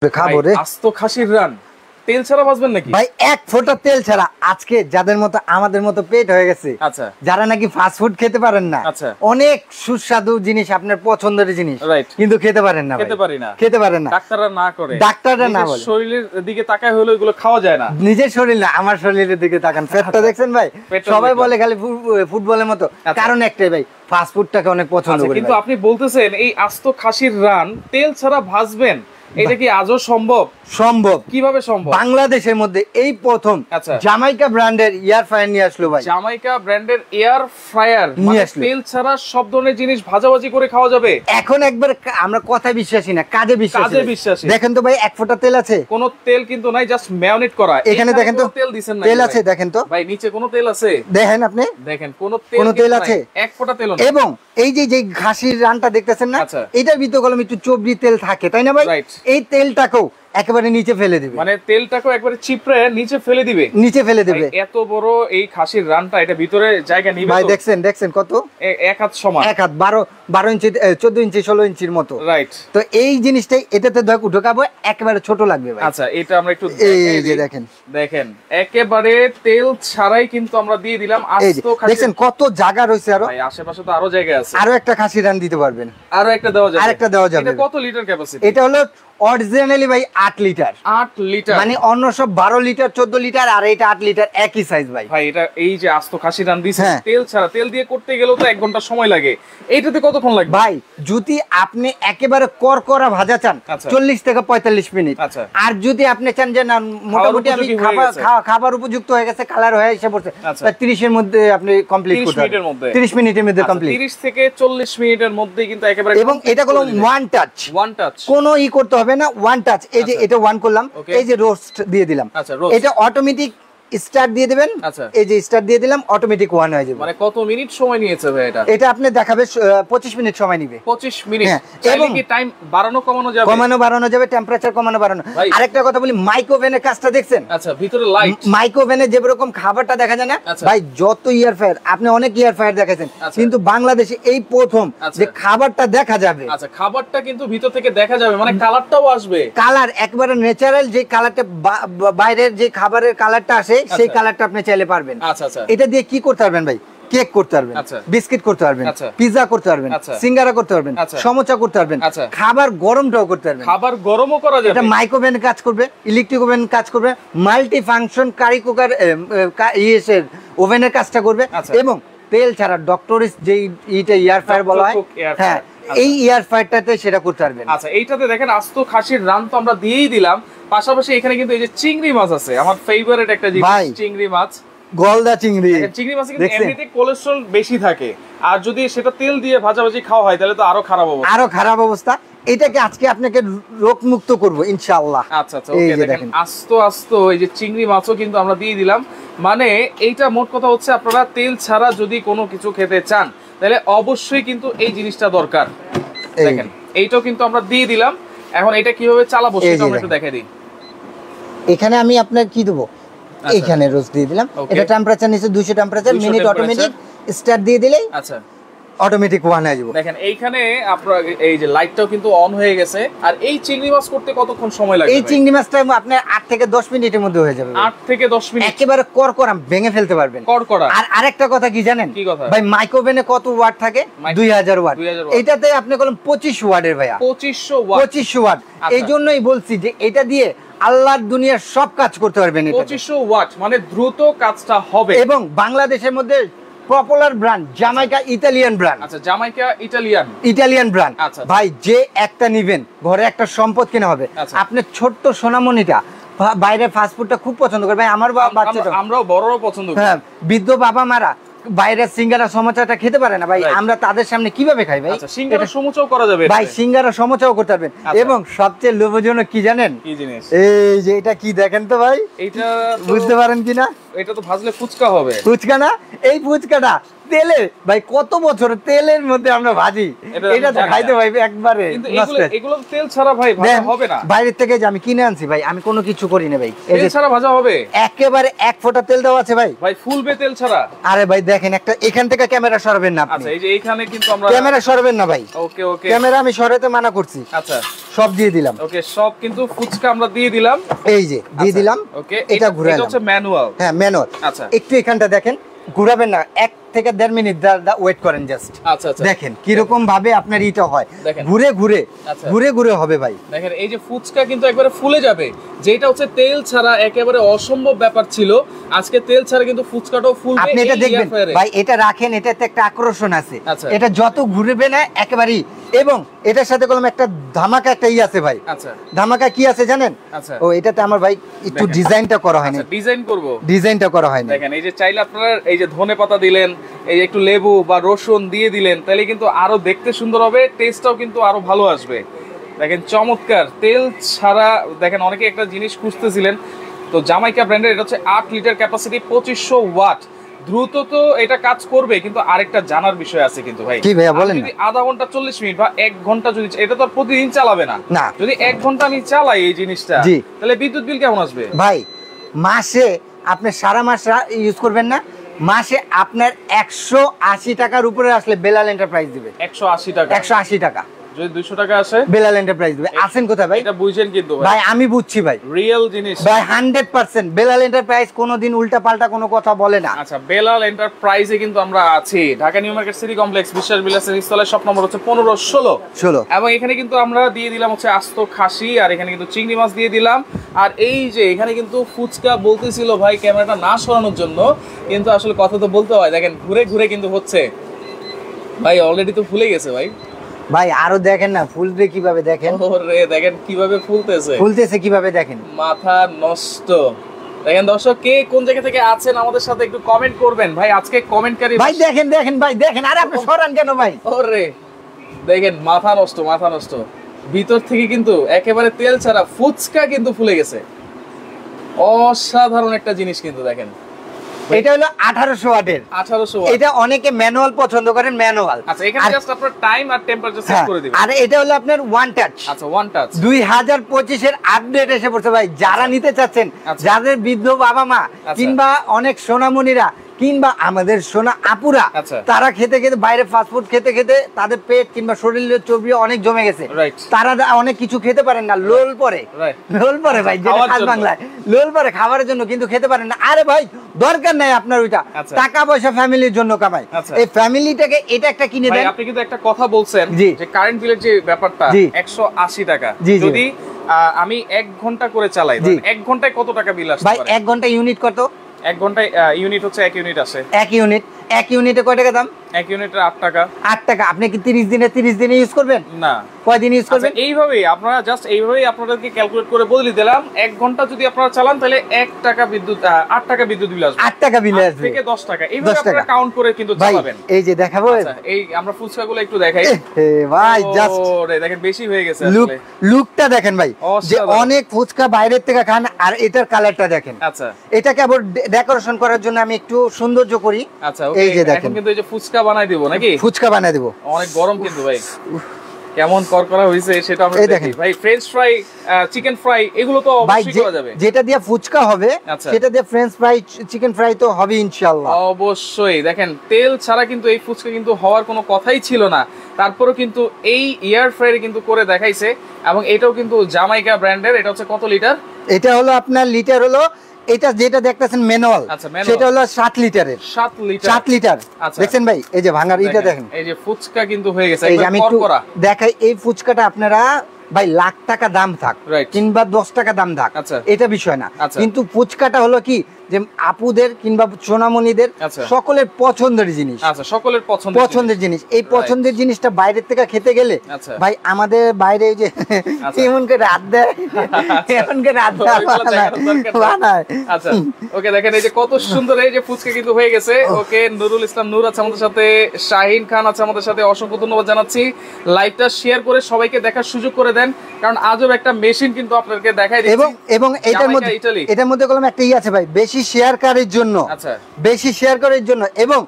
খাবো রে আস্ত খাসির রান তেল ছাড়া ভাজবেন নাকি ভাই? এক ফোঁটা তেল ছাড়া। আজকে যাদের মতো আমাদের মতো পেট হয়ে গেছে, আচ্ছা, যারা নাকি ফাস্ট ফুড খেতে পারেন না, আচ্ছা, অনেক সুস্বাদু জিনিস আপনার পছন্দের জিনিস কিন্তু খেতে পারেন না, খেতে পারেন না, ডাক্তাররা না করে, ডাক্তাররা না বলে, শরীরের দিকে তাকায় হলো এগুলো খাওয়া যায় না। নিজের শরীর না, আমার শরীরের দিকে তাকান। পেটটা দেখছেন ভাই? সবাই বলে খালি ফুটবলের মতো, কারণ একটাই ভাই, ফাস্ট ফুডটাকে অনেক পছন্দ করি। কিন্তু আপনি বলতেছেন এই আস্ত খাসির রান তেল ছাড়া ভাজবেন, এটা কি আজও সম্ভব? সম্ভব। কিভাবে সম্ভব? বাংলাদেশের মধ্যে এই প্রথম জামাইকা ব্র্যান্ডের এয়ার ফ্রায়ার নিয়ে আসলো ভাই। জামাইকা ব্র্যান্ডের এয়ার ফ্রায়ার নিয়ে আসলো, তেল ছাড়া সব ধরনের জিনিস ভাজাভাজি করে খাওয়া যাবে। এখন একবার আমরা কথায় বিশ্বাসী না, কাজে বিশ্বাসী। দেখেন তো ভাই, এক ফোঁটা তেল আছে? কোনো তেল কিন্তু নাই, জাস্ট ম্যারিনেট করা। এখানে দেখেন তো তেল দিবেন না, তেল আছে দেখেন তো ভাই, নিচে কোনো তেল আছে? দেখেন আপনি, দেখেন কোনো তেল আছে? এক ফোঁটা তেল না। এবং এই যে খাসির রানটা দেখতেছেন না, এটার ভিতর কলম একটু চবড়ি তেল থাকে, তাই না ভাই? এই তেলটাকেও একেবারে নিচে ফেলে দিবে, মানে তেলটাকেও একবারে চিপড়ে নিচে ফেলে দিবে, নিচে ফেলে দিবে। এত বড় এই খাসির রানটা, এটা ভিতরে জায়গা নিবে ভাই। দেখছেন কত? এক হাত সমান, এক হাত 12 ইঞ্চি, 14 ইঞ্চি, 16 ইঞ্চির মতো, রাইট। তো এই জিনিসটাই এটাতে ঢোকাবো, একেবারে ছোট লাগবে ভাই। আচ্ছা, এটা আমরা একটু এই যে দেখেন একেবারে তেল ছাড়াই কিন্তু আমরা দিয়ে দিলাম আস্ত খাসি। দেখছেন কত জায়গা রয়েছে, আরো ভাই আশেপাশে তো আরো জায়গা আছে, আরো একটা খাসির রান দিতে পারবেন, আরো একটা দেওয়া যাবে, আরেকটা দেওয়া যাবে। এটা কত লিটার ক্যাপাসিটি? এটা হলো অরিজিনালি ভাই 8 লিটার। 8 লিটার মানে অন্য সব 12 লিটার 14 লিটার, আর এটা 8 লিটার, একই সাইজ ভাই। ভাই এটা এই যে আস্ত খাসি রান দিছে তেল ছাড়া, তেল দিয়ে করতে গেলেও তো 1 ঘন্টা সময় লাগে, এইটাতে কতক্ষণ লাগবে ভাই? যদি আপনি একেবারে করকরা ভাজা চান 40 থেকে 45 মিনিট। আর যদি আপনি চান যে না মোটামুটি আমি খাবার উপযুক্ত হয়ে গেছে, কালার হয়ে এসে পড়ছে, 30 এর মধ্যে আপনি কমপ্লিট করতে পারবেন। 30 মিনিটের মধ্যে কমপ্লিট, 30 থেকে 40 মিনিটের মধ্যেই কিন্তু একেবারে। এবং এটা হলো ওয়ান টাচ, কোনো করতে হবে না, ওয়ান টাচ। এই যে এটা ওয়ান করলাম, এই যে রোস্ট দিয়ে দিলাম, এটা অটোমেটিক স্টার্ট দিয়ে দিবেন। এই যে স্টার্ট দিয়ে দিলাম, অটোমেটিক ওয়ান হয়ে যাবে। মানে কত মিনিট সময় নিয়েছে ভাই এটা? এটা আপনি দেখাবে 25 মিনিট সময় নেবে। 25 মিনিট। এবং কি টাইম বাড়ানো কমানো যাবে? বাড়ানো যাবে, টেম্পারেচার বাড়ানো। আরেকটা কথা বলি, মাইক্রোওভেনের কাজটা দেখছেন? আচ্ছা, ভিতরে লাইট। মাইক্রোওভেনে যে রকম খাবারটা দেখা যায় না ভাই, যত ইয়ার ফায়ার, আপনি অনেক ইয়ার ফায়ার দেখেছেন, কিন্তু বাংলাদেশে এই প্রথম যে খাবারটা দেখা যাবে। আচ্ছা, খাবারটা কিন্তু ভিতর থেকে দেখা যাবে, মানে কালারটাও আসবে, কালার একবারে ন্যাচারাল। যে কালারটা বাইরের যে খাবারের কালারটা আসে, সেই কালারটা আপনি চাইলে পারবেন। আচ্ছা আচ্ছা, এটা দিয়ে কি করতে পারবেন ভাই? কেক করতে পারবেন, বিস্কিট করতে পারবেন, পিৎজা করতে পারবেন, সিঙ্গারা করতে পারবেন, সমোসা করতে পারবেন, খাবার গরমটাও করতে পারবেন। খাবার গরমও করা যাবে। এটা মাইক্রোওভেন কাজ করবে, ইলেকট্রিক ওভেন কাজ করবে, মাল্টি ফাংশন কারি কুকার ওভেনের কাজটা করবে। এবং তেল ছাড়া ডক্টরিস যে এইটা এয়ার ফ্রায়ার বলা হয়, হ্যাঁ, এই এয়ার ফ্রায়ারটাতে সেটা করতে পারবেন। আচ্ছা, এইটাতে দেখেন আস্ত খাসির রান তো আমরা দিয়েই দিলাম, পাশাপাশি এখানে কিন্তু এই যে চিংড়ি মাছ আছে, আমার ফেভারিট একটা জিনিস, চিংড়ি মাছ, গলদা চিংড়ি। চিংড়ি মাছে কিন্তু এমনিতে কোলেস্টেরল বেশি থাকে, আর যদি সেটা তেল দিয়ে ভাজাভাজি খাওয়া হয় তাহলে তো আরো খারাপ অবস্থা। এটাকে আজকে আপনাকে রোগমুক্ত করব ইনশাআল্লাহ। আচ্ছা আচ্ছা, ওকে। দেখেন আস্ত এই যে চিংড়ি মাছও কিন্তু আমরা দিয়ে দিলাম। মানে এইটা মোট কথা হচ্ছে, আপনারা তেল ছাড়া যদি কোনো কিছু খেতে চান তাহলে অবশ্যই কিন্তু এই জিনিসটা দরকার। দেখেন এইটাও কিন্তু আমরা দিয়ে দিলাম। এখন এটা কিভাবে চালাবো সেটা আমরা একটু দেখাই দিই। এখানে আমি আপনার কি দেব, এখানে রোস্ট দিয়ে দিলাম। এটা টেম্পারেচার নিচে 200 টেম্পারেচার, মিনিট অটোমেটিক স্টার্ট দিয়ে দিলেই আচ্ছা অটোমেটিক ওয়ান হয়ে যাবে। দেখেন এইখানে আপনার এই যে লাইটটাও কিন্তু অন হয়ে গেছে। আর এই চিংড়ি মাছ করতে কতক্ষণ সময় লাগে? এই চিংড়ি মাছটা আপনার 8 থেকে 10 মিনিটের মধ্যে হয়ে যাবে। 8 থেকে 10 মিনিট, একেবারে করকরা ভেঙে ফেলতে পারবেন, করকরা। আর আরেকটা কথা কি জানেন? কি কথা ভাই? মাইক্রোওভেনে কত ওয়াট থাকে? 2000 ওয়াট। এটাতে আপনি বলেন 25 ওয়াটের ভাইয়া, 2500 ওয়াট। এই জন্যই বলছি যে এটা দিয়ে আল্লাহর দুনিয়ার সব কাজ করতে পারবেন। 2500 ওয়াট মানে দ্রুত কাজটা হবে। এবং বাংলাদেশের মধ্যে popular brand Jamaica Italian brand. আচ্ছা, জামাইকা ইটালিয়ান ব্র্যান্ড। ভাই যে একটা নিবেন, ঘরে একটা সম্পদ কিনা হবে। আপনি ছোট্ট সোনামণিটা বাইরে ফাস্ট ফুডটা খুব পছন্দ করে ভাই, আমার বাচ্চাটা, আমরাও বড়রাও পছন্দ করি। হ্যাঁ, বৃদ্ধ বাবা মারা বাইরে সিঙ্গারা সমোসাটা খেতে পারে না ভাই, আমরা তাদের সামনে কিভাবে খাই ভাই? আচ্ছা, সিঙ্গারা সমোসাও করা যাবে ভাই, সিঙ্গারা সমোসাও করতে পারবেন। এবং সবচেয়ে লোভজনক কি জানেন? কি জিনিস? এই যে এটা কি দেখেন তো ভাই, এটা বুঝতে পারেন কিনা? এটা তো ভাজলে ফুচকা হবে। ফুচকা না, এই ফুচকাটা তেলে ভাই কত বছর তেলের মধ্যে আমরা ভাজি, এটা তো খাইতে ভাই একবারে। কিন্তু এগুলো তেল ছাড়া ভাই ভাজা হবে না। বাইরে থেকে যে আমি কিনে আনছি ভাই, আমি কোনো কিছু করি না ভাই। তেল ছাড়া ভাজা হবে একেবারে এক ফোঁটা তেল দেওয়া আছে ভাই। ভাই ফুলবে তেল ছাড়া। আরে ভাই দেখেন, একটা এখান থেকে ক্যামেরা সরাবেন না আপনি। আচ্ছা এই যে এইখানে কিন্তু আমরা ক্যামেরা সরাবেন না ভাই। ওকে ওকে, ক্যামেরা আমি সরাতে মানা করছি। আচ্ছা সব দিয়ে দিলাম। ওকে সব কিন্তু ফুচকা আমরা দিয়ে দিলাম, এই যে দিয়ে দিলাম। ওকে এটা ঘুরাইলাম, এটা হচ্ছে ম্যানুয়াল। হ্যাঁ ম্যানুয়াল। আচ্ছা একটু এখানটা দেখেন, ঘুরাবেন না, 1 থেকে 1.5 মিনিট ওয়েট করেন জাস্ট। আচ্ছা আচ্ছা দেখেন কিরকম ভাবে আপনার ইটা হয়, দেখেন ঘুরে ঘুরে ঘুরে ঘুরে হবে ভাই। দেখেন এই যে ফুচকা কিন্তু একবারে ফুলে যাবে, যেটা হচ্ছে তেল ছাড়া একেবারে অসম্ভব ব্যাপার ছিল, আজকে তেল ছাড়া কিন্তু ফুচকাটাও ফুলবে। আপনি এটা দেখবেন ভাই, এটা রাখেন, এটাতে একটা আকর্ষণ আছে। এটা যত ঘুরবে না একেবারেই। এবং এটার সাথে কলম একটা ধামাকা একটা আছে ভাই। আচ্ছা ধামাকা কি আছে জানেন? আচ্ছা ও এটাতে আমার ভাই একটু ডিজাইনটা করা হয়নি। আচ্ছা ডিজাইন করব, ডিজাইনটা করা হয়নি। দেখেন এই যে চাইলে আপনারা এই যে ধনেপাতা দিলেন, এই যে একটু লেবু বা রসুন দিয়ে দিলেন, তাহলে কিন্তু আরো দেখতে সুন্দর হবে, টেস্টটাও কিন্তু আরো ভালো আসবে। দেখেন চমৎকার তেল ছাড়া। দেখেন অনেকে একটা জিনিস খুঁজতেছিলেন, তো জামাইকা ব্র্যান্ডের এটা হচ্ছে 8 লিটার ক্যাপাসিটি, 2500 ওয়াট। দ্রুত তো এটা কাজ করবে, কিন্তু আরেকটা জানার বিষয় আছে কিন্তু ভাই। কি ভাইয়া বলেন? যদি আধা ঘন্টা 40 মিনিট বা 1 ঘন্টা যদি, এটা তো প্রতিদিন চালাবে না। যদি 1 ঘন্টা আমি চালাই এই জিনিসটা, তাহলে বিদ্যুৎ বিল কেমন আসবে ভাই? মাসে আপনি সারা মাস ইউজ করবেন না, মাসে আপনার 180 টাকার উপরে আসলে বেলাল এন্টারপ্রাইজ দিবে। 180 টাকা? 180 টাকা। যদি 200 টাকা আসে বেলাল এন্টারপ্রাইজ দিবে। আছেন কোথায় ভাই? এটা বুঝেন কিন্তু ভাই, আমি বুঝছি ভাই, রিয়েল জিনিস ভাই 100%। বেলাল এন্টারপ্রাইজ কোনোদিন উল্টা পাল্টা কোনো কথা বলে না। আচ্ছা বেলাল এন্টারপ্রাইজে কিন্তু আমরা আছি Dhaka new market city complex, বিশ্বাস বিলাসের ইনস্টলের শপ নম্বর হচ্ছে 1516। এবং এখানে কিন্তু আমরা দিয়ে দিলাম হচ্ছে আস্ত খাসি, আর এখানে কিন্তু চিংড়ি মাছ দিয়ে দিলাম। আর এই যে এখানে কিন্তু ফুচকা বলতেছিল ভাই ক্যামেরাটা না সরানোর জন্য, কিন্তু আসলে কথা তো বলতে হয়। দেখেন ঘুরে ঘুরে কিন্তু হচ্ছে ভাই, অলরেডি তো ফুলে গেছে ভাই। ভাই আরো দেখেন না ফুলবে কিভাবে, দেখেন ওরে দেখেন কিভাবে ফুলতেছে কিভাবে, দেখেন মাথা নষ্ট। দেখেন দর্শক, কে কোন জায়গা থেকে আছেন আমাদের সাথে একটু কমেন্ট করবেন ভাই। আজকে কমেন্টকারী ভাই দেখেন দেখেন ভাই দেখেন, আরে আপনি সরান কেন ভাই? ওরে দেখেন মাথা নষ্ট, মাথা নষ্ট। ভিতর থেকে কিন্তু একেবারে তেল ছাড়া ফুচকা কিন্তু ফুলে গেছে। অসাধারণ একটা জিনিস কিন্তু দেখেন। এটা হলো 1800 ওয়াটের। 1800 ওয়াট। এটা অনেকে ম্যানুয়াল পছন্দ করেন, ম্যানুয়াল। আচ্ছা এখানে জাস্ট আপনার টাইম আর টেম্পারেচার সেট করে দিবেন। আর এটা হলো আপনার ওয়ান টাচ। আচ্ছা ওয়ান টাচ। 2025 এর আপডেট এসে পড়ছে ভাই। যারা নিতে চাচ্ছেন, যাদের বৃদ্ধ বাবা মা কিংবা অনেক সোনামণিরা কিংবা আমাদের সোনা আপুরা, তারা খেতে খেতে বাইরে ফাস্ট ফুড খেতে খেতে তাদের পেট কিংবা শরীরের চর্বি অনেক জমে গেছে, তারা অনেক কিছু খেতে পারেন না, লোল পরে ভাই, যেটা খাস বাংলায় লোল পরে খাবারের জন্য, কিন্তু খেতে পারেন না। আরে ভাই দরকার নাই আপনার ওইটা, টাকা পয়সা ফ্যামিলির জন্য কামাই, এই ফ্যামিলিটাকে এটা একটা কিনে দেন। আপনি কিন্তু একটা কথা বলছেন যে কারেন্ট বিলের যে ব্যাপারটা 180 টাকা, যদি আমি 1 ঘন্টা করে চালাই, 1 ঘন্টায় কত টাকা বিল আসবে ভাই? 1 ঘন্টা ইউনিট কত? 1 ঘন্টায় ইউনিট হচ্ছে 1 ইউনিট আসে। 1 ইউনিটে কয় টাকা দাম? 1 ইউনিটের 8 টাকা। 8 টাকা। আপনি কি 30 দিনে ইউজ করবেন? না। কয় দিন ইউজ করবেন? এইভাবেই আপনারা জাস্ট এইভাবেই আপনাদেরকে ক্যালকুলেট করে বলে দিলাম। 1 ঘন্টা যদি আপনারা চালান তাহলে 1 টাকা বিদ্যুৎ 8 টাকা বিদ্যুৎ বিল আসবে। 8 টাকা বিল আসবে থেকে 10 টাকা। এইভাবে আপনারা কাউন্ট করে কিন্তু চালাবেন। এই যে দেখাবো, এই আমরা ফুচকাগুলো একটু দেখাই। ভাই জাস্ট ওরে দেখেন বেশি হয়ে গেছে আসলে। লুকটা দেখেন ভাই, যে অনেক ফুচকা বাইরের থেকে খান, আর এটার কালারটা দেখেন। আচ্ছা এটাকে আবার ডেকোরেশন করার জন্য আমি একটু সৌন্দর্য করি। আচ্ছা এই যে দেখেন, এখন কিন্তু এই যে ফুচকা বানাই দেব নাকি? ফুচকা বানাই দেব। অনেক গরম কিন্তু ভাই, কেমন করকরা হইছে সেটা আমরা দেখি ভাই। ফ্রেঞ্চ ফ্রাই, চিকেন ফ্রাই এগুলো তো অবশ্যই করা যাবে। যেটা দিয়ে ফুচকা হবে সেটা দিয়ে ফ্রেঞ্চ ফ্রাই, চিকেন ফ্রাই তো হবে ইনশাআল্লাহ। অবশ্যই। দেখেন তেল ছাড়া কিন্তু এই ফুচকা কিন্তু হওয়ার কোনো কথাই ছিল না, তারপরেও কিন্তু এই এয়ার ফ্রায়ারে কিন্তু করে দেখাইছে। এবং এটাও কিন্তু জামাইকা ব্র্যান্ডের। এটা হচ্ছে কত লিটার? এটা হলো আপনার লিটার হলো, এটা যেটা দেখতেছেন ম্যানুয়াল, সেটা হলো 7 লিটারের। 7 লিটার দেখছেন ভাই? এই যে ভাঙার এটা দেখেন, এই যে ফুচকা কিন্তু হয়ে গেছে। আমি একটু দেখাই, এই ফুচকাটা আপনারা ভাই লাখ টাকা দাম থাক কিংবা 10 টাকা দাম থাক, এটা বিষয় না, কিন্তু ফুচকাটা হলো কি যে আপুদের কিংবা সোনামণিদের সকলের পছন্দের জিনিস। আচ্ছা সকলের পছন্দের জিনিস। এই পছন্দের জিনিসটা বাইরের থেকে খেতে গেলে ভাই আমাদের বাইরে যে এমন করে রাত দেয়, এমন করে রাত বানায়। আচ্ছা ওকে দেখেন এই যে কত সুন্দর এই যে ফুচকা কিন্তু হয়ে গেছে। ওকে নুরুল ইসলাম নূর আছে আমাদের সাথে, শাহিন খান আছে আমাদের সাথে, অসংখ্য ধন্যবাদ জানাচ্ছি। লাইভটা শেয়ার করে সবাইকে দেখার সুযোগ করে দেন, কারণ আজব একটা মেশিন কিন্তু আপনাদেরকে দেখাই দিচ্ছি। এবং এটার মধ্যে কলম একটা আছে ভাই, বেশি শেয়ার করার জন্য, বেশি শেয়ার করার জন্য। এবং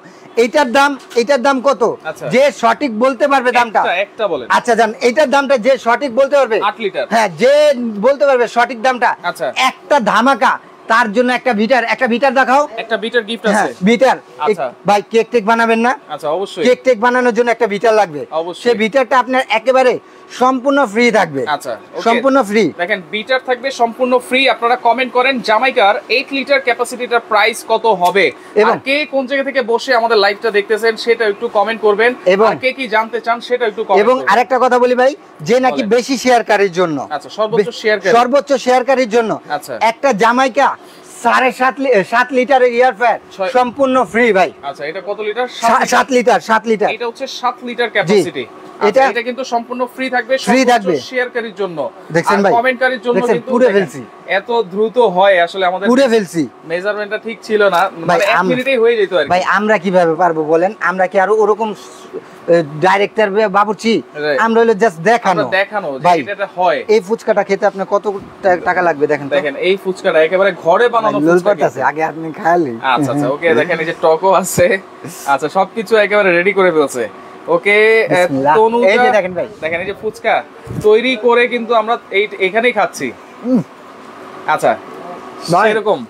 এটার দাম কত? যে সঠিক বলতে পারবে দামটা একটা বলেন। আচ্ছা জান, এটার দামটা যে সঠিক বলতে পারবে 8 লিটার, হ্যাঁ যে বলতে পারবে সঠিক দামটা, একটা ধামাকা তার জন্য একটা বিটার দেখাও। একটা বিটার গিফট আছে। বিটার, ভাই কেক টেক বানাবেন না? আচ্ছা অবশ্যই। কেক টেক বানানোর জন্য একটা বিটার লাগবে, সেই বিটারটা আপনার একেবারে সম্পূর্ণ ফ্রি থাকবে। আচ্ছা সম্পূর্ণ ফ্রি। দেখেন বিটার থাকবে সম্পূর্ণ ফ্রি। আপনারা কমেন্ট করেন জামাইকার 8 লিটার ক্যাপাসিটিটার প্রাইস কত হবে, আর কে কোন জায়গা থেকে বসে আমাদের লাইভটা দেখতেছেন সেটা একটু কমেন্ট করবেন, আর কে কি জানতে চান সেটা একটু কমেন্ট করবেন। এবং আরেকটা কথা বলি ভাই, যে নাকি বেশি শেয়ারকারীর জন্য, আচ্ছা সর্বোচ্চ শেয়ারকারীর জন্য একটা জামাইকা 7.5 লিটারের এয়ার ফ্রায়ার সম্পূর্ণ ফ্রি ভাই। আচ্ছা এটা কত লিটার? 7 লিটার। এটা হচ্ছে 7 লিটার ক্যাপাসিটি। এটা কিন্তু সম্পূর্ণ ফ্রি থাকবে শেয়ারকারীর জন্য, দেখছেন ভাই, কমেন্টকারীর জন্য। কিন্তু পুরো ফেলছি, এত দ্রুত হয় আসলে আমাদের পুরো ফেলছি, মেজারমেন্টটা ঠিক ছিল না, মানে 1 মিনিটেই হয়ে যেত আর কি। ভাই আমরা কিভাবে পারবো বলেন? আমরা কি আর ওরকম ডাইরেক্টর বাবুর্চি? আমরা হলো জাস্ট দেখানো যে এটা হয়। এই ফুচকাটা খেতে আপনার কত টাকা লাগবে দেখেন। দেখেন এই ফুচকাটা একেবারে ঘরে বানানো ফুচকা আছে, আগে আপনি খায়ালি। আচ্ছা ওকে, দেখেন এই যে টকও আছে, আচ্ছা সবকিছু একেবারে রেডি করে ফেলছে। ওকে তনুজা, এই যে দেখেন ভাই, দেখেন এই যে ফুচকা তৈরি করে কিন্তু আমরা এখানেই খাচ্ছি। আচ্ছা এরকম।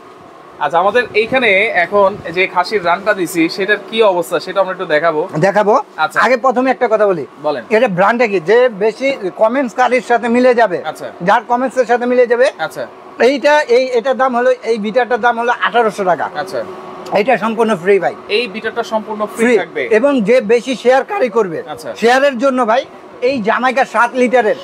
আচ্ছা আমাদের এইখানে এখন যে খাসির রানটা দিছি সেটার কি অবস্থা সেটা আমরা একটু দেখাবো। আচ্ছা আগে প্রথমে একটা কথা বলি, বলেন এটা ব্র্যান্ডটা কি, যে বেশি কমেন্টস কারির সাথে মিলে যাবে, আচ্ছা যার কমেন্টস এর সাথে মিলে যাবে। আচ্ছা এটার দাম হলো, এই বিটারটার দাম হলো 1800 টাকা। আচ্ছা এটা সম্পূর্ণ ফ্রি ভাই, এই বিটারটা সম্পূর্ণ ফ্রি থাকবে। এবং যে বেশি শেয়ারকারী করবে, শেয়ারের জন্য ভাই এই জামাইকা 7 লিটারের,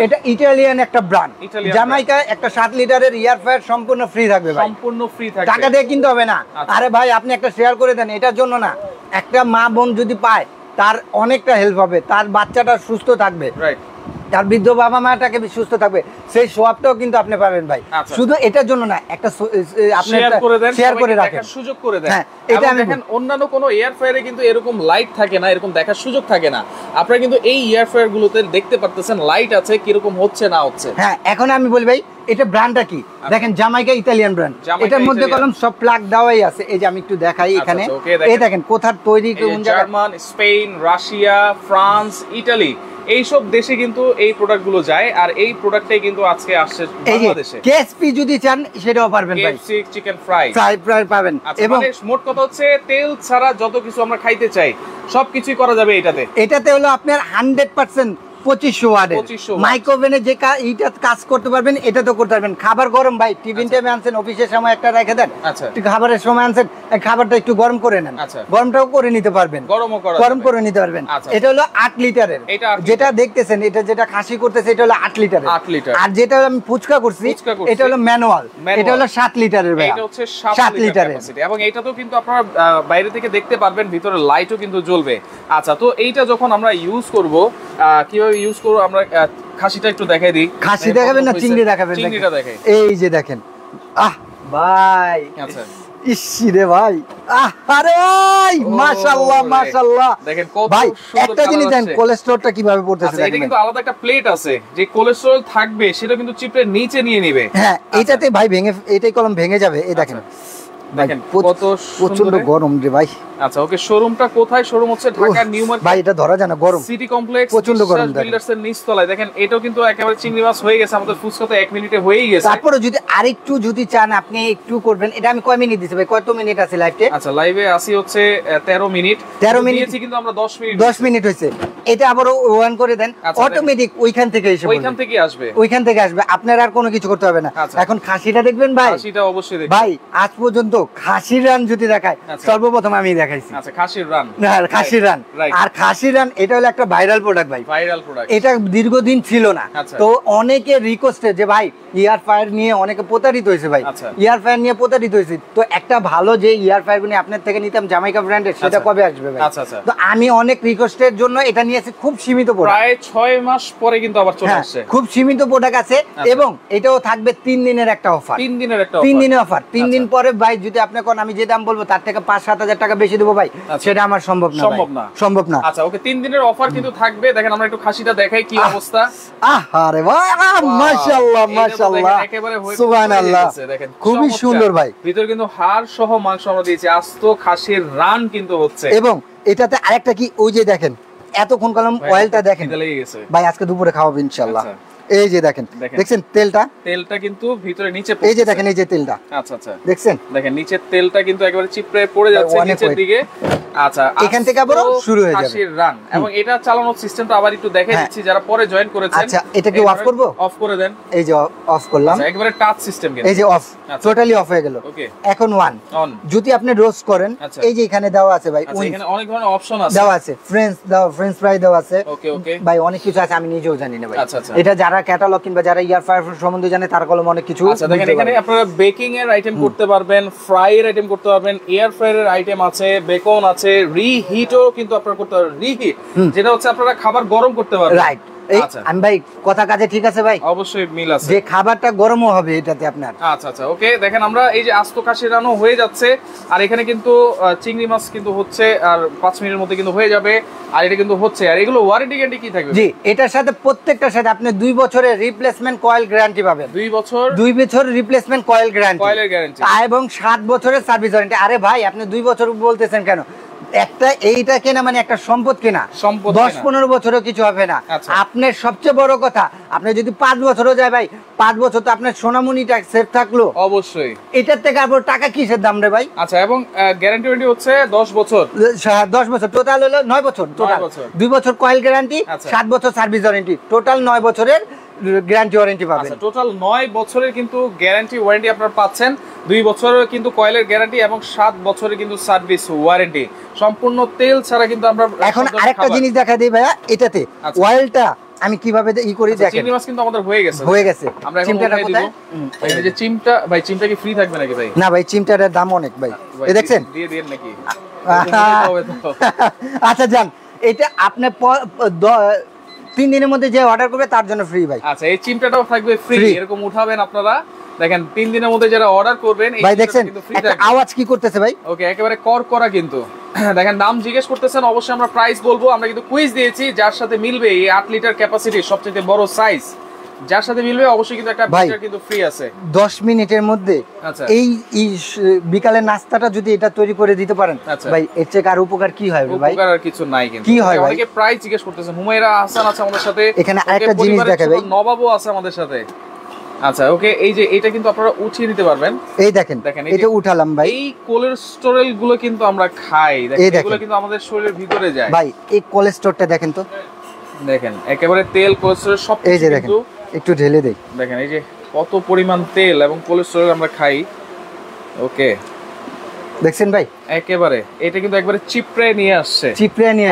এটা ইটালিয়ান একটা ব্র্যান্ড, জামাইকা একটা 7 লিটারের এয়ার ফ্রায়ার সম্পূর্ণ ফ্রি থাকবে ভাই, সম্পূর্ণ ফ্রি থাকবে, টাকা দিয়ে কিনতে হবে না। আরে ভাই আপনি একটা শেয়ার করে দেন, এটার জন্য না, একটা মা বোন যদি পায় তার অনেকটা হেল্প হবে, তার বাচ্চাটা সুস্থ থাকবে, রাইট, তার বৃদ্ধ বাবা মাটাকে সুস্থ থাকবে, সেই সোয়াবটাও কিন্তু আপনি পাবেন ভাই। শুধু এটার জন্য না, একটা আপনি শেয়ার করে রাখেন, সুযোগ করে দেন। এটা দেখেন অন্যান্য কোনো এয়ার ফ্রায়ারে কিন্তু এরকম লাইট থাকে না, এরকম দেখার সুযোগ থাকে না। আপনারা কিন্তু এই এয়ার ফ্রায়ার গুলোতে দেখতে পারতেছেন লাইট আছে, কিরকম হচ্ছে না হচ্ছে। হ্যাঁ এখন আমি বলি ভাই এটা ব্র্যান্ডটা কি, দেখেন জামাইকা ইতালিয়ান ব্র্যান্ড, এটার মধ্যে কলম সব প্লাগ দেওয়াই আছে। এই যে আমি একটু দেখাই এখানে, এই দেখেন কোথার তৈরি, German, Spain, Russia, France, Italy, এইসব দেশে কিন্তু এই প্রোডাক্ট গুলো যায়, আর এই প্রোডাক্টটাই কিন্তু আজকে আসছে বাংলাদেশে। কেএসপি যদি চান সেটাও পারবেন ভাই, কেএসপি চিকেন ফ্রাই পাবেন। এবং মোট কথা হচ্ছে তেল ছাড়া যত কিছু আমরা খাইতে চাই সবকিছুই করা যাবে এটাতে হলো আপনার 100% 2500 ওয়াটের মাইক্রোওভেনে যে এইটা কাজ করতে পারবেন, এটা তো করতে পারবেন। খাবার গরম ভাই, টিফিন টাইমে আনছেন, অফিসের সময় একটা রেখে দেন, খাবারের সময় আনছেন, খাবারটা একটু গরম করে নেন, গরমটাও করে নিতে পারবেন, গরম করে নিতে পারবেন। এটা হলো 8 লিটারের, যেটা দেখতেছেন এটা যেটা খাসি করতেছে এটা হলো 8 লিটারের, আর যেটা আমি ফুচকা করছি এটা হলো ম্যানুয়াল, এটা হলো 7 লিটারের ভাই, এটা হচ্ছে 7 লিটারের। এবং এটাতেও কিন্তু আপনারা বাইরে থেকে দেখতে পারবেন, ভিতরে লাইটও কিন্তু জ্বলবে। আচ্ছা তো এইটা যখন আমরা ইউজ করব, কিভাবে ইউজ করব আমরা খাসিটা একটু দেখাই দিই। খাসি দেখাবেন না চিংড়ি দেখাবেন? চিংড়িটা দেখাই, এই যে দেখেন। আহ ভাই, আচ্ছা ইসিরে ভাই, আরে ভাই মাশাআল্লাহ মাশাআল্লাহ, দেখেন কত ভাই একটা জিনিস দেন, কোলেস্টেরলটা কিভাবে পড়তেছে দেখেন। এটা কিন্তু আলাদা একটা প্লেট আছে, যে কোলেস্টেরল থাকবে সেটা কিন্তু চিপের নিচে নিয়ে নেবে। হ্যাঁ এটাতে ভাই ভেঙে, এটাই কলম ভেঙে যাবে। এই দেখেন দেখেন কত প্রচন্ড গরম রে ভাই। আচ্ছা ওকে, শোরুমটা কোথায়? শোরুম হচ্ছে ঢাকা নিউ মার্কেট ভাই, এটা ধরা যায় না, গরম, সিটি কমপ্লেক্স প্রচন্ড গরম, বিল্ডার্স এর নিচতলায়। দেখেন এটাও কিন্তু একেবারে চিংড়ি মাছ হয়ে গেছে, আমাদের ফুচকা তো 1 মিনিটে হয়েই গেছে। তারপরে যদি আরেকটু যদি চান আপনি একটু করবেন। এটা আমি কয় মিনিট দিছি ভাই, কত মিনিট আছে লাইভে? আচ্ছা লাইভে আসি হচ্ছে 13 মিনিট দিয়েছি, কিন্তু আমরা 10 মিনিট হয়েছে। এটা আবার ওয়ান করে দেন, অটোমেটিক ওইখান থেকে এসে ওইখান থেকে আসবে, আপনার আর কোনো কিছু করতে হবে না। এখন খাসিটা দেখবেন ভাই, খাসিটা অবশ্যই দেখবেন ভাই। আজ পর্যন্ত খাসির রান যদি দেখায় সর্বপ্রথম আমি দেখাইছি। আচ্ছা খাসির রান, খাসির রান, আর খাসির রান এটা হলো একটা ভাইরাল প্রোডাক্ট ভাই, ভাইরাল প্রোডাক্ট। এটা দীর্ঘদিন ছিল না, তো অনেকে রিকোয়েস্টে যে ভাই এয়ার ফায়ার নিয়ে অনেকে প্রতারিত হয়েছে ভাই, এয়ার ফায়ার নিয়ে প্রতারিত হয়েছে। তো একটা ভালো যে এয়ার ফায়ার গুলো আপনার থেকে নিতাম জামাইকা ব্র্যান্ডের, সেটা কবে আসবে ভাই? তো আমি অনেক রিকোয়েস্টের জন্য এটা নিয়েছি, খুব সীমিত প্রোডাক্ট, প্রায় 6 মাস পরে কিন্তু আবার চলে আসছে, খুব সীমিত প্রোডাক্ট আছে। এবং এটাও থাকবে 3 দিনের একটা অফার, 3 দিনের একটা 3 দিনের অফার। 3 দিন পরে ভাই যদি আপনি কোন আমি যে দাম বলবো তার থেকে 5-7 হাজার টাকা বেশি দেবো ভাই, সেটা আমার সম্ভব না। আচ্ছা ওকে, 3 দিনের অফার কিন্তু থাকবে। দেখেন আমরা একটু খাসিটা দেখাই কি অবস্থা। আরে ভাই মাশাআল্লাহ মাশাআল্লাহ সুবহানাল্লাহ, দেখেন খুবই সুন্দর ভাই। ভিতরে কিন্তু হাড় সহ মাংস আমরা দিয়েছি, আস্ত খাসির রান কিন্তু হচ্ছে। এবং এটাতে আরেকটা কি, ওই যে দেখেন এতক্ষণ কলম অয়েলটা দেখেন ভাই, আজকে দুপুরে খাওয়াবো ইনশাআল্লাহ। এই যে দেখেন, দেখছেন তেলটা কিন্তু ভিতরে নিচে, এই যে দেখেন এই যে তেলটা, আচ্ছা আচ্ছা দেখছেন, দেখেন নিচের তেলটা কিন্তু একেবারে চিপড়ে পড়ে যাচ্ছে নিচের দিকে। আচ্ছা এখান থেকে আবার শুরু হয়ে যাবে খাসির রান। এবং এটা চালানোর সিস্টেমটা আবার একটু দেখাই দিচ্ছি যারা পরে জয়েন করেছেন। আচ্ছা এটা কি অফ করব? অফ করে দেন, এই যে অফ করলাম। আচ্ছা একেবারে টাচ সিস্টেম, এই যে অফ, টোটালি অফ হয়ে গেল। ওকে এখন অন। যদি আপনি রোস্ট করেন, এই যে এখানে দেওয়া আছে ভাই, এখানে অনেক ধরনের অপশন আছে, দেওয়া আছে ফ্রেঞ্চ ফ্রাই দেওয়া আছে। ওকে ওকে ভাই অনেক কিছু আছে, আমি নিজেও জানি না ভাই। আচ্ছা আচ্ছা এটা যারা ক্যাটালগ কিংবা যারা এয়ার ফ্রায়ার সম্বন্ধে জানে তার কলম অনেক কিছু। আচ্ছা দেখেন এখানে আপনারা বেকিং এর আইটেম করতে পারবেন, ফ্রাই এর আইটেম করতে পারবেন, এয়ার ফ্রায়ার এর আইটেম আছে, বেকন আছে, রিহিটও কিন্তু আপনারা করতে পারবেন। রিহিট যেটা হচ্ছে আপনারা খাবার গরম করতে পারবেন, রাইট। আমি ভাই কথা কাজে ঠিক আছে ভাই, অবশ্যই মিল আছে, যে খাবারটা গরমও হবে এটাতে আপনার। আচ্ছা আচ্ছা ওকে দেখেন আমরা এই যে আস্ত খাসির রানও হয়ে যাচ্ছে, আর এখানে কিন্তু চিংড়ি মাছ কিন্তু হচ্ছে, আর 5 মিনিটের মধ্যে কিন্তু হয়ে যাবে। আর এটা কিন্তু হচ্ছে, আর এগুলো ওয়ারেন্টি গ্যারান্টি কি থাকবে? জি এটার সাথে প্রত্যেকটার সাথে আপনি 2 বছরের রিপ্লেসমেন্ট কয়েল গ্যারান্টি পাবেন। 2 বছর রিপ্লেসমেন্ট কয়েল গ্যারান্টি এবং 7 বছরের সার্ভিস ওয়ারেন্টি। আরে ভাই আপনি 2 বছর বলতেছেন কেন? একটা এইটা কেনা মানে একটা সম্পদ কেনা, 10-15 বছরও কিছু হবে না। আপনার সবচেয়ে বড় কথা, আপনি যদি 5 বছরও যায় ভাই, 5 বছর তো আপনার সোনামণিটা সেফ থাকলো অবশ্যই। এটার থেকে আর টাকা কিসের দাম রে ভাই? আচ্ছা এবং গ্যারান্টি ওয়ারেন্টি হচ্ছে 10 বছর, 10 বছর টোটাল হলো 9 বছর টোটাল। 2 বছর কয়েল গ্যারান্টি, 7 বছর সার্ভিস ওয়ারেন্টি, টোটাল 9 বছরের গ্যারান্টি ওয়ারেন্টি পাবেন। আচ্ছা টোটাল 9 বছরের কিন্তু গ্যারান্টি ওয়ারেন্টি আপনারা পাচ্ছেন। 2 বছরের কিন্তু কয়েলের গ্যারান্টি এবং 7 বছরের কিন্তু সার্ভিস ওয়ারেন্টি, সম্পূর্ণ তেল ছাড়া কিন্তু আমরা। এখন আরেকটা জিনিস দেখা দেই ভাইয়া, এটাতে অয়েলটা আমি কিভাবে ই করি দেখেন। চিংড়ি মাছ কিন্তু আমাদের হয়ে গেছে। আমরা চিমটাটা কোথায়? এই যে চিমটা ভাই, চিমটা কি ফ্রি থাকবে নাকি ভাই? না ভাই চিমটার দাম অনেক ভাই, এই দেখছেন দিয়ে দেন নাকি? আচ্ছা যান, এটা আপনি 3 দিনের মধ্যে যে অর্ডার করবে তার জন্য ফ্রি ভাই। আচ্ছা এই চিমটাটাও থাকবে ফ্রি, এরকম উঠাবেন আপনারা। দেখেন 3 দিনের মধ্যে যারা অর্ডার করবেন ভাই, দেখছেন একটা আওয়াজ কি করতেছে ভাই? ওকে একেবারে করা কিন্তু দেখেন দাম জিজ্ঞেস করতেছেন, অবশ্যই আমরা প্রাইস বলবো। আমরা কিন্তু কুইজ দিয়েছি, যার সাথে মিলবে এই 8 লিটার ক্যাপাসিটি সবচেয়ে বড় সাইজ, যার সাথে মিলবে অবশ্যই কিন্তু একটা বিটার কিন্তু ফ্রি আছে। 10 মিনিটের মধ্যে এই বিকালের নাস্তাটা যদি এটা তৈরি করে দিতে পারেন ভাই, এর থেকে আর উপকার কি হয় ভাই? উপকার আর কিছু নাই কিন্তু। কি হয় ভাই? অনেকে প্রাইস জিজ্ঞেস করতেছেন। হুমায়রা হাসান আছে আমাদের সাথে, এখানে আরেকটা জিনিস দেখাবে, নবাবও আছে আমাদের সাথে। আচ্ছা ওকে এই যে এটা কিন্তু আপনারা উঠিয়ে নিতে পারবেন। এই দেখেন এটা উঠালাম ভাই। এই কোলেস্টেরল গুলো কিন্তু আমরা খাই, দেখেন এগুলো কিন্তু আমাদের শরীরের ভিতরে যায় ভাই। এই কোলেস্টেরলটা দেখেন তো, দেখেন একেবারে তেল কোলেস্টেরল সব এই যে দেখেন, একটু ঢেলে দেই, দেখেন এই যে কত পরিমাণ তেল এবং কোলেস্টেরল আমরা খাই। ওকে দেখছেন ভাই একেবারে এটা কিন্তু একবারে চিপড়ে নিয়ে আসছে,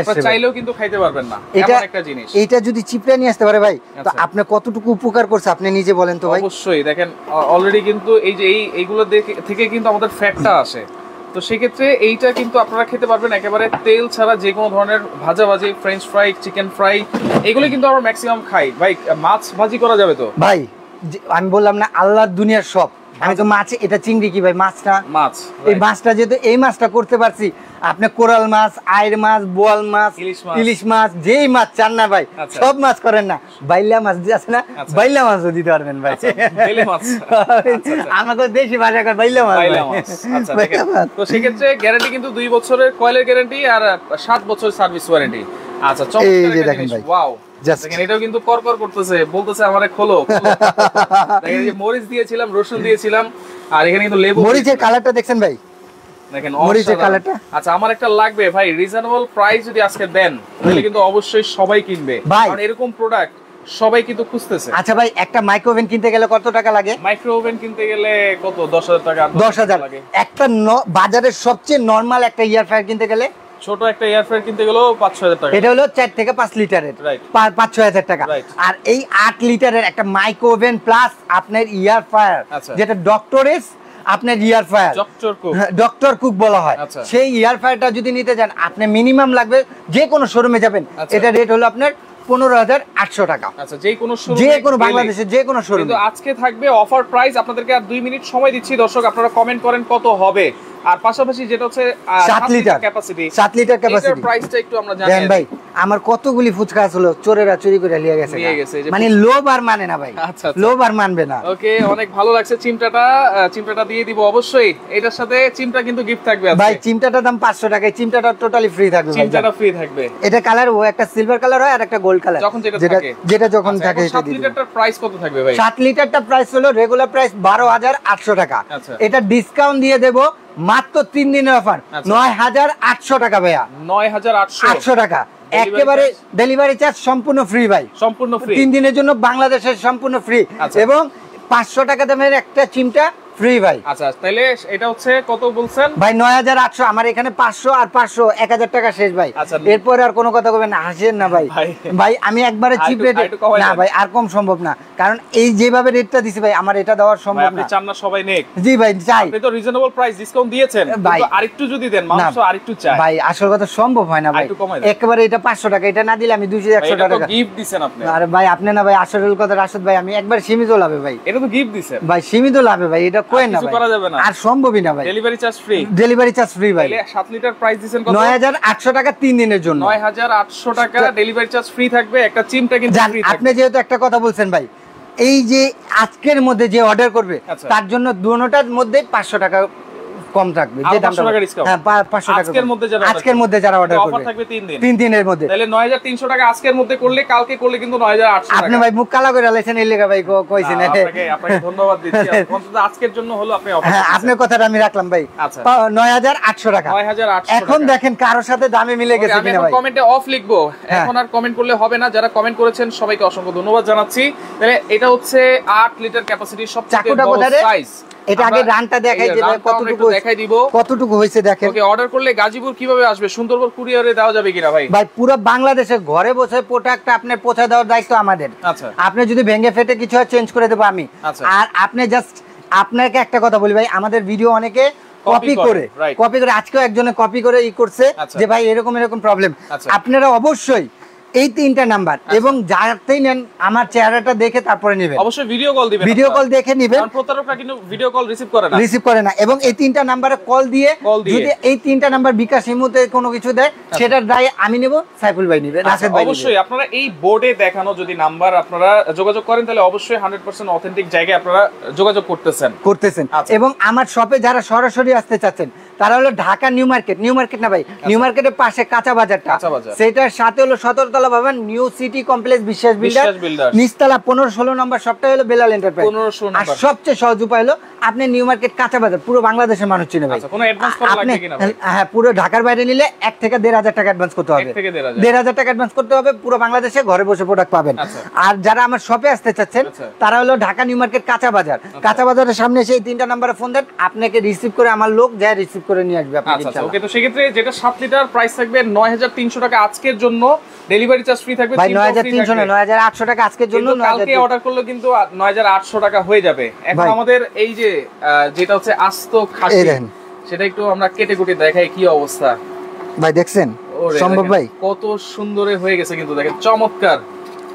আপনারা চাইলেও কিন্তু খাইতে পারবেন না এমন একটা জিনিস। এটা যদি চিপড়ে নিয়ে আসতে পারে ভাই, তো আপনি কতটুকু উপকার করছে আপনি নিজে বলেন তো ভাই। অবশ্যই দেখেন অলরেডি কিন্তু এই যে এইগুলো থেকে কিন্তু আমাদের ফ্যাটটা আসে, তো সেক্ষেত্রে এইটা কিন্তু আপনারা খেতে পারবেন একেবারে তেল ছাড়া। যে কোনো ধরনের ভাজাভাজি, ফ্রেঞ্চ ফ্রাই, চিকেন ফ্রাই, এগুলো কিন্তু আমরা ম্যাক্সিমাম খাই ভাই। মাছ ভাজি করা যাবে তো ভাই? আমি বললাম না আল্লাহর দুনিয়ার সব, আমি তো মাছ, এটা চিংড়ি কি ভাই? মাছটা মাছ, এই মাছটা যেহেতু এই মাছটা করতে পারছি, আপনি কোরাল মাছ, আইর মাছ, বোয়াল মাছ, ইলিশ মাছ, যেই মাছ চান না ভাই সব মাছ করেন না। বাইলা মাছ আছে না, বাইলা মাছও দিতে পারবেন ভাই। আমাকে দেশি ভাষা কর বাইলা মাছ। তো সেক্ষেত্রে গ্যারান্টি কিন্তু 2 বছরের কয়েলের গ্যারান্টি আর 7 বছর সার্ভিস ওয়ারেন্টি। আচ্ছা চমৎকার একটা জিনিস, ওয়াও। দেখেন এটাও কিন্তু কর করতেছে, বলতেছে আমারে খোলো। দেখেন এই যে মরিচ দিয়েছিলাম, রসুন দিয়েছিলাম, আর এখানে কিন্তু লেবু। মরিচের কালারটা দেখছেন ভাই, দেখেন মরিচের কালারটা। আচ্ছা আমার একটা লাগবে ভাই, রিজনেবল প্রাইস যদি আজকে দেন তাহলে কিন্তু অবশ্যই সবাই কিনবে, কারণ এরকম প্রোডাক্ট সবাই কিন্তু খুঁজতেছে। আচ্ছা ভাই একটা মাইক্রো ওভেন কিনতে গেলে কত টাকা লাগে? মাইক্রো ওভেন কিনতে গেলে কত 10,000 টাকা। 10,000 লাগে। একটা বাজারের সবচেয়ে নরমাল একটা এয়ার ফ্রায়ার কিনতে গেলে, ছোট একটা এয়ার ফ্রায়ার কিনতে গেলেও 5-6 হাজার টাকা। এটা হলো 4 থেকে 5 লিটারের, 5-6 হাজার টাকা। আর এই 8 লিটারের একটা মাইক্রো ওভেন প্লাস আপনার এয়ার ফ্রায়ার, যেটা ডক্টরেস আপনার এয়ার ফ্রায়ার, ডক্টর কুক বলা হয়, সেই এয়ার ফ্রায়ারটা যদি নিতে যান আপনি মিনিমাম লাগবে, যে কোনো শোরুমে যাবেন এটা রেট হলো আপনার 15,800 টাকা। আচ্ছা, যে কোনো বাংলাদেশের যে কোনো শোরুমে। কিন্তু আজকে থাকবে অফার প্রাইস। আপনাদেরকে আর 2 মিনিট সময় দিচ্ছি দর্শক, আপনারা কমেন্ট করেন কত হবে। আর পাশাপাশি যেটা হচ্ছে 7 লিটার ক্যাপাসিটি, 7 লিটার ক্যাপাসিটি এটার প্রাইসটা একটু আমরা জানি ভাই। আমার কতগুলি ফুচকা আসলো চোরেরা চুরি করে নিয়ে গেছে, মানে লোভ আর মানে না ভাই। আচ্ছা, লোভ আর মানবে না। ওকে, অনেক ভালো লাগছে। চিমটাটা দিয়ে দিব অবশ্যই। এটার সাথে চিমটা কিন্তু গিফট থাকবে ভাই। চিমটাটার দাম 500 টাকা, চিমটাটা টোটালি ফ্রি থাকবে। চিমটাটা ফ্রি থাকবে। এটা কালার ও একটা সিলভার কালার হয় আর একটা গোল্ড কালার, যখন যেটা যখন থাকে। 7 লিটারটার প্রাইস কত থাকবে ভাই? 7 লিটারটা প্রাইস হলো রেগুলার প্রাইস 12,800 টাকা। এটা ডিসকাউন্ট দিয়ে দেব মাত্র 3 দিনের অফার 9,800 টাকা ভাইয়া। 9,800 টাকা একেবারে। ডেলিভারি চার্জ সম্পূর্ণ ফ্রি ভাই, সম্পূর্ণ ফ্রি। 3 দিনের জন্য বাংলাদেশের সম্পূর্ণ ফ্রি এবং 500 টাকা দামের একটা চিমটা ফ্রি ভাই। আচ্ছা, তাহলে এটা হচ্ছে কত বলছেন ভাই? 9,800। আমার এখানে 500 আর 500 1000 টাকা শেষ ভাই। এরপর আর কোনো কথা কবেন না, হাসেন না ভাই। ভাই আমি একবারে চিপ রেট না ভাই, আর কম সম্ভব না, কারণ এই যেভাবে রেটটা দিছি ভাই আমার এটা দেওয়ার সম্ভব না। আপনি চান না সবাই নেক? জি ভাই চাই। আপনি তো রিজনেবল প্রাইস ডিসকাউন্ট দিয়েছেন, কিন্তু আরেকটু যদি দেন মানুষ আরেকটু চায় ভাই। আসল কথা সম্ভব হয় না ভাই, একেবারে এটা 500 টাকা, এটা না দিলে আমি 200-100 টাকা গিফট দিবেন আপনি। আরে ভাই আপনি না ভাই, আসল কথা রাশিদ ভাই, আমি একবার সীমিত লাভে ভাই। এটা তো গিফট দিবেন ভাই, সীমিত লাভে ভাই, এটা কোয়েন না ভাই, আর সম্ভবই না ভাই। Delivery charge free, delivery charge free ভাই। 7 লিটার প্রাইস দিবেন কত? 9,800 টাকা 3 দিনের জন্য। 9,800 টাকা ডেলিভারি চার্জ ফ্রি থাকবে, একটা চিমটা কিন্তু ফ্রি থাকবে। আপনি যেহেতু একটা কথা বলছেন ভাই, এই যে আজকের মধ্যে যে অর্ডার করবে তার জন্য দুটোটার মধ্যে 500 টাকা কম থাকবে, যে দামটা। হ্যাঁ 500 টাকা আজকের মধ্যে যারা অর্ডার করবে, অফার থাকবে 3 দিনের মধ্যে। তাহলে 9,300 টাকা আজকের মধ্যে করলে, কালকে করলে কিন্তু 9,800 টাকা। আপনি ভাই মুখ কালা করে লাইছেন এই লেখা ভাই কইছেন। আপনাকে ধন্যবাদ দিচ্ছি, অন্তত আজকের জন্য হলো আপনি অফার। হ্যাঁ আপনার কথাটা আমি রাখলাম ভাই। 9,800 টাকা। 9,800 এখন দেখেন কারোর সাথে দামে মিলে গেছে কিনা ভাই। কমেন্টে অফ লিখবো, এখন আর কমেন্ট করলে হবে না। যারা কমেন্ট করেছেন সবাইকে অসংখ্য ধন্যবাদ জানাচ্ছি। তাহলে এটা হচ্ছে 8 লিটার ক্যাপাসিটির সবচেয়ে বড় সাইজ। এটা আগে রানটা দেখাই যে কতটুকু হয়েছে দেখেন। ওকে, অর্ডার করলে গাজীপুর কিভাবে আসবে? সুন্দরবন কুরিয়ারে দেওয়া যাবে কিনা ভাই? ভাই পুরো বাংলাদেশে ঘরে বসে প্রোডাক্টটা আপনি পৌঁছে দেওয়ার দায়িত্ব আমাদের। আচ্ছা, আপনি যদি ভেঙে ফেটে কিছু হয় চেঞ্জ করে দেব আমি। আর আপনি জাস্ট, আপনাকে একটা কথা বলি ভাই, আমাদের ভিডিও অনেকে কপি করে আজকেও একজনে কপি করে করছে যে ভাই এরকম প্রবলেম। আপনারা অবশ্যই এই 3টা নাম্বার এবং যাতেই নেন আমার চেহারাটা দেখে তারপরে নেবেন। অবশ্যই ভিডিও কল দিবেন, ভিডিও কল দেখে নেবেন, কারণ প্রতারকরা কিন্তু ভিডিও কল রিসিভ করে না। এবং এই 3টা নাম্বারে কল দিয়ে যদি এই 3টা নাম্বার বিকাশ ইমুতে কোনো কিছু দেয় সেটার দায় আমি নেব, সাইফুল ভাই নেবে, রাশেদ ভাই। অবশ্যই আপনারা এই বোর্ডে দেখানো যদি নাম্বার আপনারা যোগাযোগ করেন তাহলে অবশ্যই 100% অথেন্টিক জায়গায় আপনারা যোগাযোগ করতেছেন। এবং আমার শপে যারা সরাসরি আসতে চাচ্ছেন তারা হলো ঢাকা নিউ মার্কেট না ভাই, নিউ মার্কেটের পাশে কাঁচা বাজারটা, সেটার সাথে হলো 17 তলা পাবেন নিউ সিটি কমপ্লেক্স বিশ্বাস বিল্ডার, নিচতলা 15-16 নম্বর শপটা হলো বেলাল এন্টারপ্রাইজ। আর সবচেয়ে সহজ উপায় হলো আপনি নিউ মার্কেট কাঁচা বাজার, পুরো বাংলাদেশের মানুষ চিনে ভাই। কোনো অ্যাডভান্স করা লাগবে কিনা ভাই? হ্যাঁ, পুরো ঢাকার বাইরে নিলে 1 থেকে 1,500 টাকা অ্যাডভান্স করতে হবে। 1,500 টাকা অ্যাডভান্স করতে হবে, পুরো বাংলাদেশে ঘরে বসে প্রোডাক্ট পাবেন। আর যারা আমার শপে আসতে চাচ্ছেন তারা হলো ঢাকা নিউ মার্কেট কাঁচা বাজারের সামনে এসে এই 3টা নম্বরে ফোন দেন, আপনাকে রিসিভ করে আমার লোক যায় রিসিভ করে নিয়ে আসবে আপনাকে ইনশাআল্লাহ। ওকে, তো সেক্ষেত্রে যেটা 7 লিটার প্রাইস থাকবে 9,300 টাকা আজকের জন্য, ডেলিভারি চার্জ ফ্রি থাকবে ভাই। 9,300 না 9,800 টাকা আজকের জন্য, কালকে অর্ডার করলে কিন্তু 9,800 টাকা হয়ে যাবে। এখন আমাদের এই যে যেটা হচ্ছে আস্ত খাসি, সেটা একটু আমরা কেটে কুটে দেখাই কি অবস্থা ভাই। দেখছেন সম্ভব ভাই, কত সুন্দর হয়ে গেছে কিন্তু, দেখেন চমৎকার।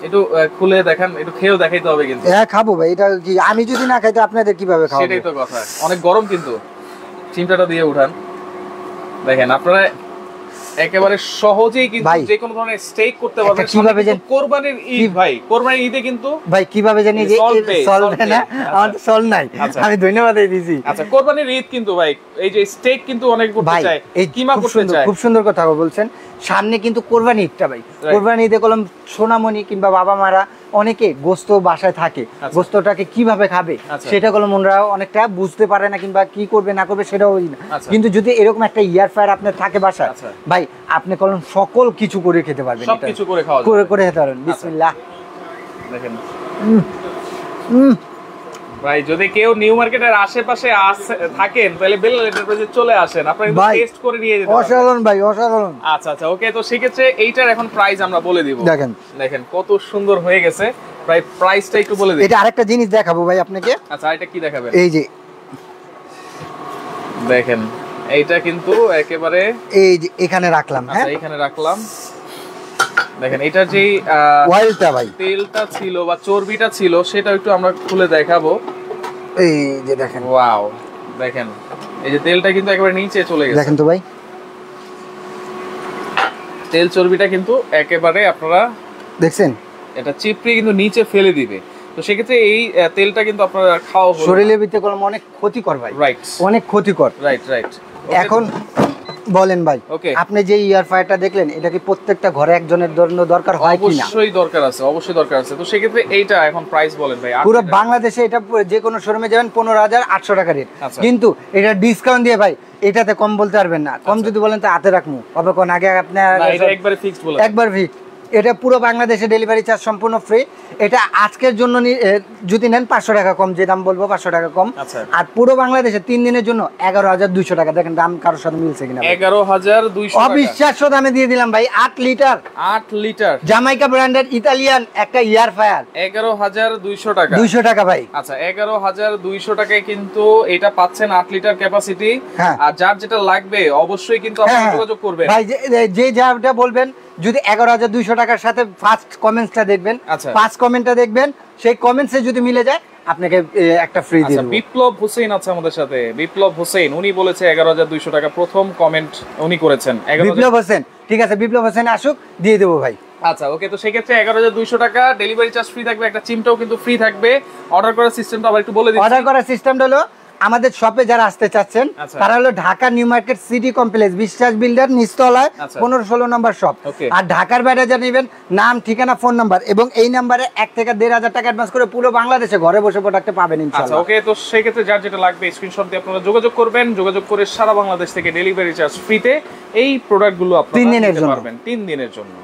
একটু খুলে দেখেন, একটু খেয়েও দেখাইতে হবে কিন্তু। হ্যাঁ খাবো ভাই, এটা কি আমি যদি না খাই তো আপনাদের কিভাবে খাওয়াবো? সেটাই তো কথা। অনেক গরম কিন্তু, চিমটাটা দিয়ে উঠান। দেখেন আপনারা একেবারে সহজেই কিন্তু যে কোনো ধরনের স্টেক করতে পারবেন। কিভাবে জানেন কোরবানির ঈদ ভাই, কোরবানির ঈদে কিন্তু ভাই কিভাবে জানি যে সলবে না, আমার তো সল নাই, আমি ধন্যবাদ দিয়েছি। আচ্ছা, কোরবানির ঈদ কিন্তু ভাই এই যে স্টেক কিন্তু অনেক করতে চায়, এই কিমা করতে চায়। খুব সুন্দর কথা বলছেন। সামনে কিন্তু কোরবানি ঈদটা ভাই, কোরবানি ঈদে কলম সোনামণি কিংবা বাবা মারা অনেকে গোস্ত বাসায় থাকে, গোস্তটাকে কিভাবে খাবে সেটা কলম ওনারা অনেকটা বুঝতে পারে না, কিংবা কি করবে না করবে সেটাও না। কিন্তু যদি এরকম একটা ইয়ার ফায়ার আপনার থাকে বাসায় ভাই, আপনি কলম সকল কিছু করে খেতে পারবেন, সবকিছু করে খাওয়া করে খেতে পারবেন। বিসমিল্লাহ। দেখেন ভাই, যদি কেউ নিউ মার্কেটের আশেপাশে থাকেন তাহলে বেলাল এন্টারপ্রাইজে চলে আসেন, আপনারা কিন্তু টেস্ট করে নিয়ে যেতে পারবেন। অসাধারণ ভাই, অসাধারণ। আচ্ছা, ওকে, তো সেক্ষেত্রে এইটার এখন প্রাইস আমরা বলে দিব। দেখেন কত সুন্দর হয়ে গেছে। প্রাইসটা একটু বলে দিই। এটা আরেকটা জিনিস দেখাবো ভাই আপনাকে। আচ্ছা, এটা কি দেখাবেন? এই যে দেখেন, এইটা কিন্তু একেবারে এই যে এখানে রাখলাম। হ্যাঁ, এখানে রাখলাম। দেখেন এটার যে অয়েলটা ভাই, তেলটা ছিল বা চর্বিটা ছিল সেটা একটু আমরা খুলে দেখাবো। এই যে দেখেন, ওয়াও, দেখেন এই যে তেলটা কিন্তু একেবারে নিচে চলে গেছে। দেখেন তো ভাই, তেল চর্বিটা কিন্তু একেবারে আপনারা দেখছেন, এটা চিপড়ে কিন্তু নিচে ফেলে দিবে। তো সেক্ষেত্রে এই তেলটা কিন্তু আপনারা খাওয়া শরীরের ভিতরে করলে অনেক ক্ষতিকর ভাই, রাইট, অনেক ক্ষতিকর। Right right. এখন বলেন ভাই, আপনি যে ইয়ার ফায়ারটা দেখলেন, এটা কি প্রত্যেকটা ঘরে একজনের জন্য দরকার হয় কিনা? অবশ্যই দরকার আছে, অবশ্যই দরকার আছে। তো সেক্ষেত্রে এইটা এখন প্রাইস বলেন ভাই। পুরো বাংলাদেশে এটা যে কোনো শোরুমে যাবেন 15,800 টাকা রেট, কিন্তু এটা ডিসকাউন্ট দিয়ে ভাই এটাতে কম বলতে পারবেন না। কম যদি বলেন তো হাতে রাখবো, তবে কোন আগে আপনার একবারে ফিক্সড বলেন, একবার ফিক্সড। এটা পুরো বাংলাদেশে ডেলিভারি চার্জ সম্পূর্ণ ফ্রি। এটা আজকের জন্য যদি নেন 500 টাকা কম, যে দাম বলবো 500 টাকা কম। আর পুরো বাংলাদেশে 3 দিনের জন্য 11,200 টাকা। দেখেন দাম কারোর সাথে মিলছে কিনা? 11,200 অবিশ্বাস্য দামে দিয়ে দিলাম ভাই। 8 লিটার জামাইকা ব্র্যান্ডের ইতালিয়ান একটা ইয়ার ফায়ার 11,200 টাকা। 200 টাকা ভাই। আচ্ছা, 11,200 টাকায় কিন্তু এটা পাচ্ছেন 8 লিটার ক্যাপাসিটি। আর যার যেটা লাগবে অবশ্যই কিন্তু আপনারা যোগাযোগ করবেন ভাই। যে যাটা বলবেন, যদি 11,200 টাকার সাথে ফার্স্ট কমেন্টসটা দেখবেন, ফার্স্ট কমেন্টটা দেখবেন, সেই কমেন্টসে যদি মিলে যায় আপনাকে একটা ফ্রি দিয়ে দেব। বিপ্লব হোসেন আছে আমাদের সাথে। বিপ্লব হোসেন উনি বলেছে 11,200 টাকা, প্রথম কমেন্ট উনি করেছেন। বিপ্লব হোসেন, ঠিক আছে, বিপ্লব হোসেন আসুক, দিয়ে দেবো ভাই। আচ্ছা ওকে। তো সেই ক্ষেত্রে 11,200 টাকা, ডেলিভারি চার্জ ফ্রি থাকবে, একটা চিমটাও কিন্তু ফ্রি থাকবে। অর্ডার করার সিস্টেমটা আবার একটু বলে দিচ্ছি। অর্ডার করার সিস্টেমটা হলো, আমাদের শপে যারা আসতে চাচ্ছেন তারা হলো Dhaka new market city complex, বিশ্বাস বিল্ডার নিচতলায় 15-16 নম্বর শপ। আর ঢাকার বাইরে যা নেবেন, নাম, ঠিকানা, ফোন নাম্বার এবং এই নাম্বারে 1 থেকে 1,500 টাকা অ্যাডভান্স করে পুরো বাংলাদেশে ঘরে বসে প্রোডাক্টটা পাবেন ইনশাআল্লাহ। আচ্ছা ওকে। তো সেই ক্ষেত্রে যার যেটা লাগবে স্ক্রিনশট দিয়ে আপনারা যোগাযোগ করবেন। যোগাযোগ করে সারা বাংলাদেশ থেকে ডেলিভারি চার্জ ফ্রিতে এই প্রোডাক্টগুলো আপনারা নিতে পারবেন 3 দিনের জন্য।